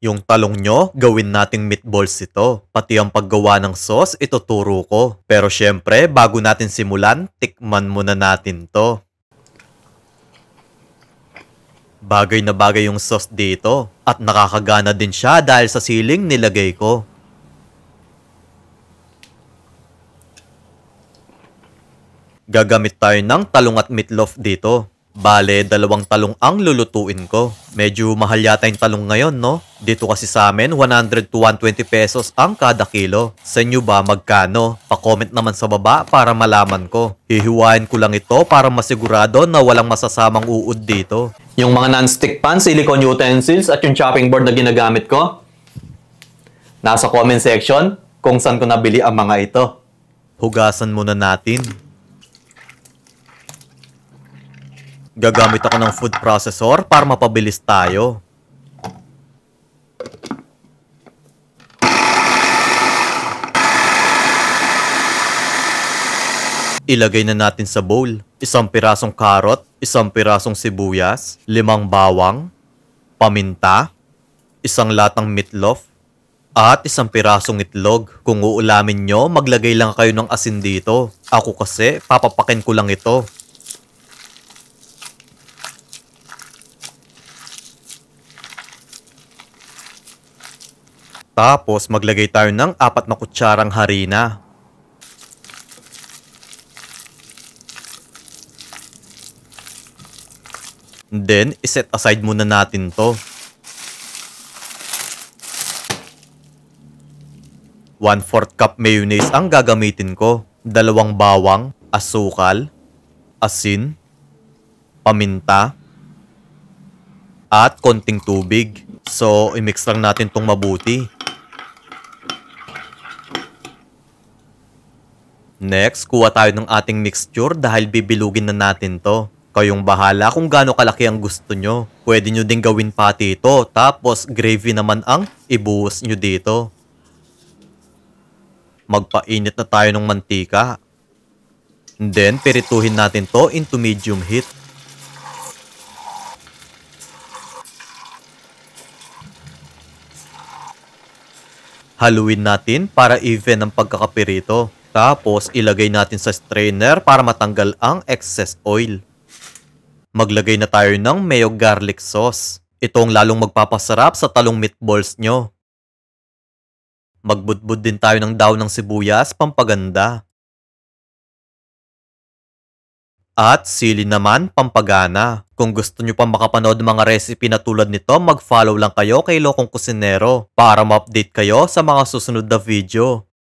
Yung talong nyo, gawin nating meatballs ito. Pati ang paggawa ng sauce, ituturo ko. Pero syempre, bago natin simulan, tikman muna natin to. Bagay na bagay yung sauce dito. At nakakagana din siya dahil sa siling nilagay ko. Gagamit tayo ng talong at meatloaf dito. Bale, 2 talong ang lulutuin ko. Medyo mahal yata yung talong ngayon, no? Dito kasi sa amin, 100 to 120 pesos ang kada kilo. Sa inyo ba, magkano? Pa-comment naman sa baba para malaman ko. Hihiwain ko lang ito para masigurado na walang masasamang uod dito. Yung mga non-stick pan, silicone utensils at yung chopping board na ginagamit ko, nasa comment section kung saan ko nabili ang mga ito. Hugasan muna natin. Gagamit ako ng food processor para mapabilis tayo. Ilagay na natin sa bowl. 1 pirasong carrot, 1 pirasong sibuyas, 5 bawang, paminta, 1 latang meatloaf, at 1 pirasong itlog. Kung uulamin nyo, maglagay lang kayo ng asin dito. Ako kasi, papapakin ko lang ito. Tapos, maglagay tayo ng 4 na kutsarang harina. Then, iset aside muna natin to. 1/4 cup mayonnaise ang gagamitin ko. 2 bawang, asukal, asin, paminta, at konting tubig. So, i-mix lang natin tong mabuti. Next, kuha tayo ng ating mixture dahil bibilugin na natin to. Kayong bahala kung gaano kalaki ang gusto nyo. Pwede nyo din gawin pati ito, tapos gravy naman ang ibuhos nyo dito. Magpainit na tayo ng mantika. And then, pirituhin natin to into medium heat. Haluin natin para even ang pagkakapirito. Tapos, ilagay natin sa strainer para matanggal ang excess oil. Maglagay na tayo ng mayo garlic sauce. Itong lalong magpapasarap sa talong meatballs nyo. Magbudbud din tayo ng daon ng sibuyas, pampaganda. At sili naman, pampagana. Kung gusto nyo pa makapanood ng mga recipe na tulad nito, mag-follow lang kayo kay Lokong Kusinero para ma-update kayo sa mga susunod na video.